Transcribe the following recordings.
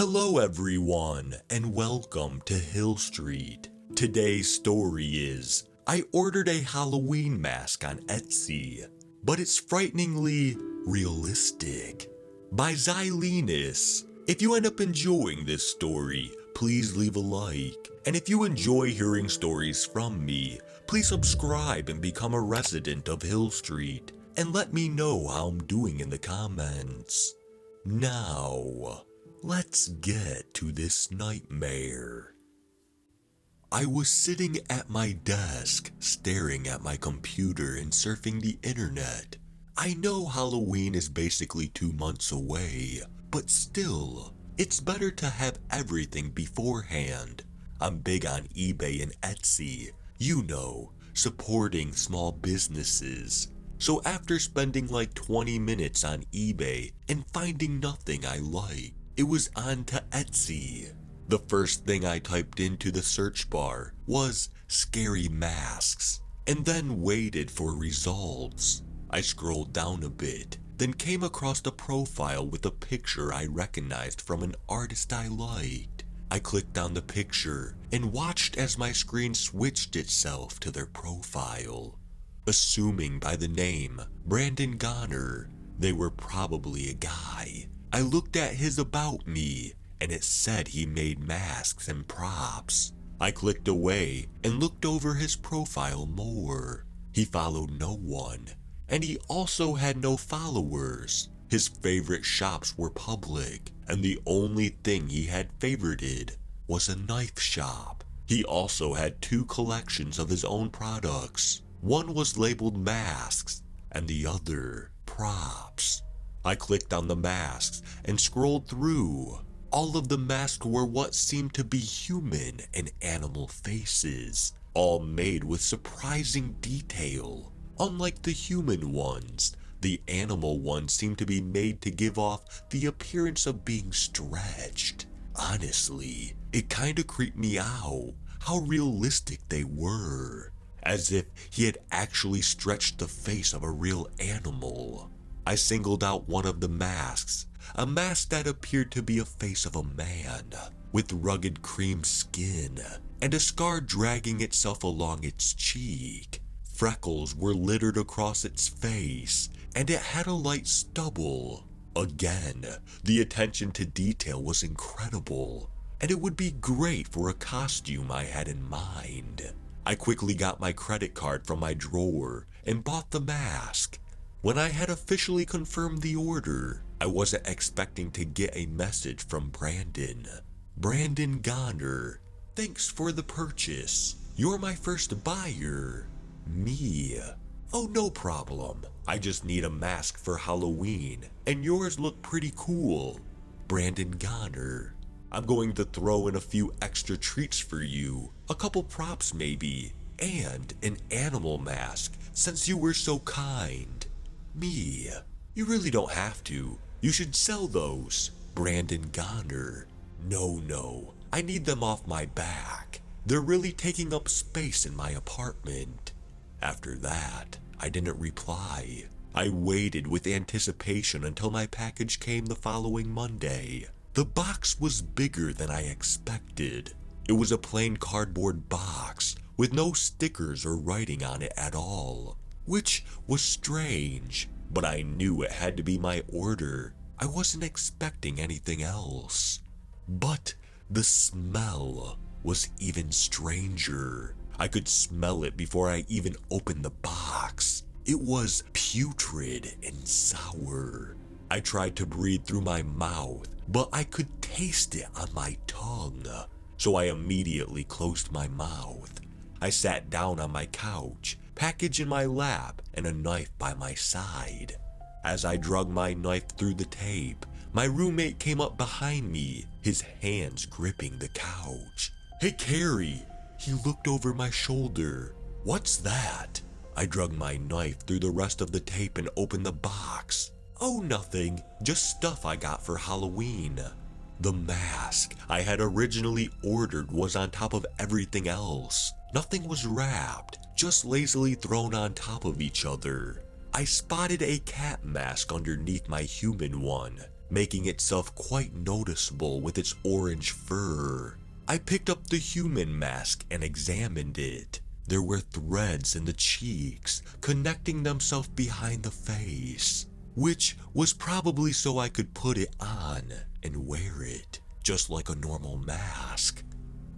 Hello everyone, and welcome to Hill Street. Today's story is, I ordered a Halloween mask on Etsy, but it's frighteningly realistic. By Xylenus. If you end up enjoying this story, please leave a like. And if you enjoy hearing stories from me, please subscribe and become a resident of Hill Street. And let me know how I'm doing in the comments. Now, let's get to this nightmare. I was sitting at my desk, staring at my computer and surfing the internet. I know Halloween is basically 2 months away, but still, it's better to have everything beforehand. I'm big on eBay and Etsy, you know, supporting small businesses. So after spending like 20 minutes on eBay and finding nothing I liked, it was on to Etsy. The first thing I typed into the search bar was scary masks, and then waited for results. I scrolled down a bit, then came across a profile with a picture I recognized from an artist I liked. I clicked on the picture and watched as my screen switched itself to their profile. Assuming by the name Brandon Goner, they were probably a guy. I looked at his About Me, and it said he made masks and props. I clicked away and looked over his profile more. He followed no one, and he also had no followers. His favorite shops were public, and the only thing he had favorited was a knife shop. He also had 2 collections of his own products. One was labeled masks, and the other props. I clicked on the masks and scrolled through. All of the masks were what seemed to be human and animal faces, all made with surprising detail. Unlike the human ones, the animal ones seemed to be made to give off the appearance of being stretched. Honestly, it kinda creeped me out how realistic they were, as if he had actually stretched the face of a real animal. I singled out one of the masks, a mask that appeared to be a face of a man, with rugged cream skin, and a scar dragging itself along its cheek. Freckles were littered across its face, and it had a light stubble. Again, the attention to detail was incredible, and it would be great for a costume I had in mind. I quickly got my credit card from my drawer and bought the mask. When I had officially confirmed the order, I wasn't expecting to get a message from Brandon. Brandon Goner, thanks for the purchase. You're my first buyer. Me. Oh, no problem. I just need a mask for Halloween, and yours look pretty cool. Brandon Goner. I'm going to throw in a few extra treats for you, a couple props maybe, and an animal mask since you were so kind. Me. You really don't have to. You should sell those. Brandon Goner. No, I need them off my back. They're really taking up space in my apartment. After that, I didn't reply. I waited with anticipation until my package came the following Monday. The box was bigger than I expected. It was a plain cardboard box with no stickers or writing on it at all, which was strange, but I knew it had to be my order. I wasn't expecting anything else. But the smell was even stranger. I could smell it before I even opened the box. It was putrid and sour. I tried to breathe through my mouth, but I could taste it on my tongue, so I immediately closed my mouth. I sat down on my couch, package in my lap, and a knife by my side. As I drug my knife through the tape, my roommate came up behind me, his hands gripping the couch. Hey, Carrie! He looked over my shoulder. What's that? I drug my knife through the rest of the tape and opened the box. Oh, nothing, just stuff I got for Halloween. The mask I had originally ordered was on top of everything else. Nothing was wrapped, just lazily thrown on top of each other. I spotted a cat mask underneath my human one. making itself quite noticeable with its orange fur. I picked up the human mask and examined it. There were threads in the cheeks connecting themselves behind the face, which was probably so I could put it on and wear it, just like a normal mask.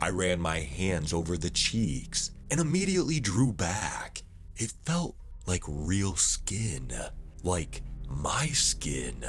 I ran my hands over the cheeks and immediately drew back. It felt like real skin, like my skin.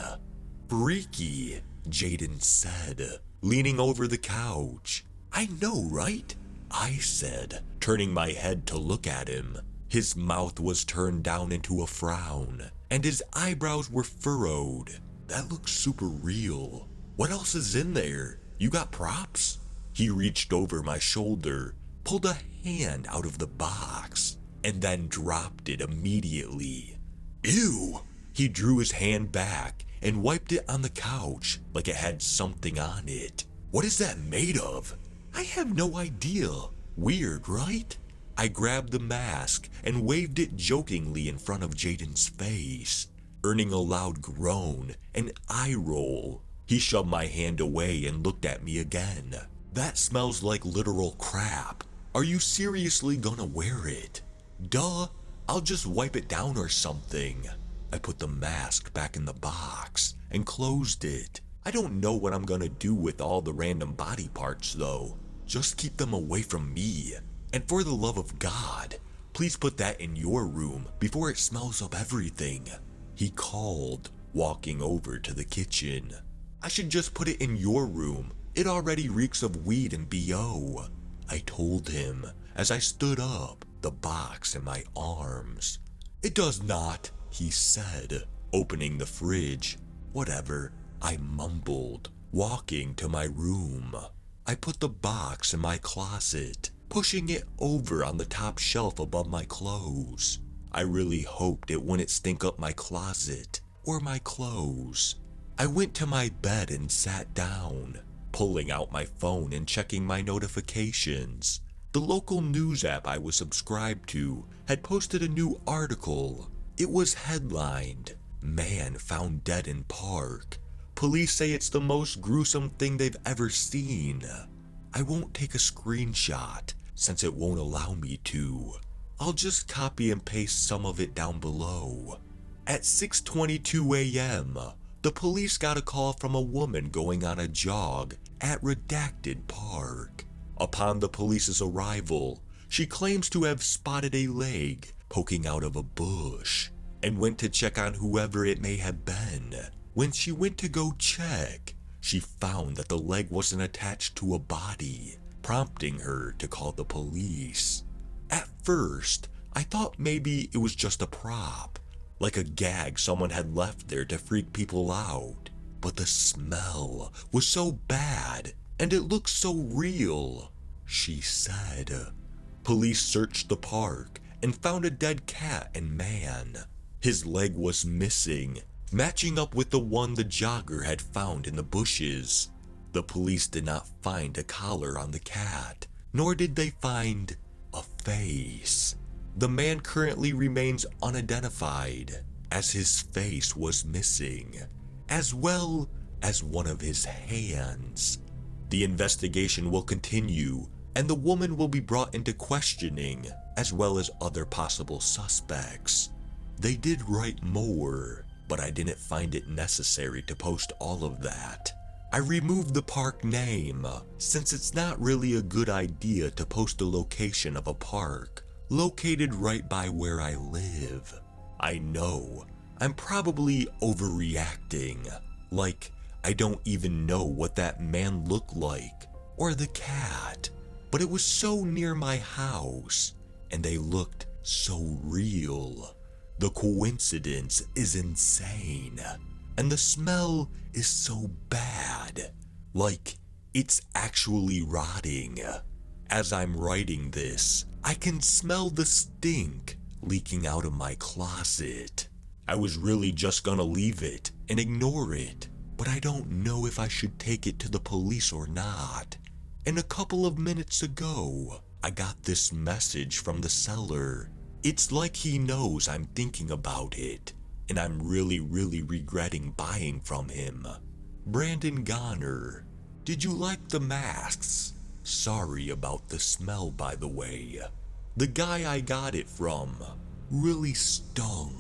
Freaky, Jaden said, leaning over the couch. I know, right? I said, turning my head to look at him. His mouth was turned down into a frown, and his eyebrows were furrowed. That looks super real. What else is in there? You got props? He reached over my shoulder, pulled a hand out of the box, and then dropped it immediately. Ew! He drew his hand back and wiped it on the couch like it had something on it. What is that made of? I have no idea. Weird, right? I grabbed the mask and waved it jokingly in front of Jaden's face, earning a loud groan and eye roll. He shoved my hand away and looked at me again. That smells like literal crap. Are you seriously gonna wear it? Duh, I'll just wipe it down or something. I put the mask back in the box and closed it. I don't know what I'm gonna do with all the random body parts though. Just keep them away from me. And for the love of God, please put that in your room before it smells up everything. He called, walking over to the kitchen. I should just put it in your room. It already reeks of weed and BO. I told him as I stood up, the box in my arms. It does not, he said, opening the fridge. Whatever, I mumbled, walking to my room. I put the box in my closet, pushing it over on the top shelf above my clothes. I really hoped it wouldn't stink up my closet or my clothes. I went to my bed and sat down, pulling out my phone and checking my notifications. The local news app I was subscribed to had posted a new article. It was headlined, "Man Found Dead in Park. Police say it's the most gruesome thing they've ever seen." I won't take a screenshot since it won't allow me to. I'll just copy and paste some of it down below. At 6:22 a.m., the police got a call from a woman going on a jog at Redacted Park. Upon the police's arrival, she claims to have spotted a leg poking out of a bush and went to check on whoever it may have been. When she went to go check, she found that the leg wasn't attached to a body, prompting her to call the police. At first, I thought maybe it was just a prop, like a gag someone had left there to freak people out. But the smell was so bad, and it looked so real, she said. Police searched the park and found a dead cat and man. His leg was missing, matching up with the one the jogger had found in the bushes. The police did not find a collar on the cat, nor did they find a face. The man currently remains unidentified, as his face was missing, as well as one of his hands. The investigation will continue, and the woman will be brought into questioning, as well as other possible suspects. They did write more, but I didn't find it necessary to post all of that. I removed the park name, since it's not really a good idea to post the location of a park located right by where I live. I know, I'm probably overreacting, like I don't even know what that man looked like, or the cat, but it was so near my house, and they looked so real. The coincidence is insane, and the smell is so bad, like it's actually rotting. As I'm writing this, I can smell the stink leaking out of my closet. I was really just gonna leave it and ignore it, but I don't know if I should take it to the police or not. And a couple of minutes ago, I got this message from the seller. It's like he knows I'm thinking about it, and I'm really regretting buying from him. Brandon Goner, did you like the masks? Sorry about the smell, by the way. The guy I got it from really stunk.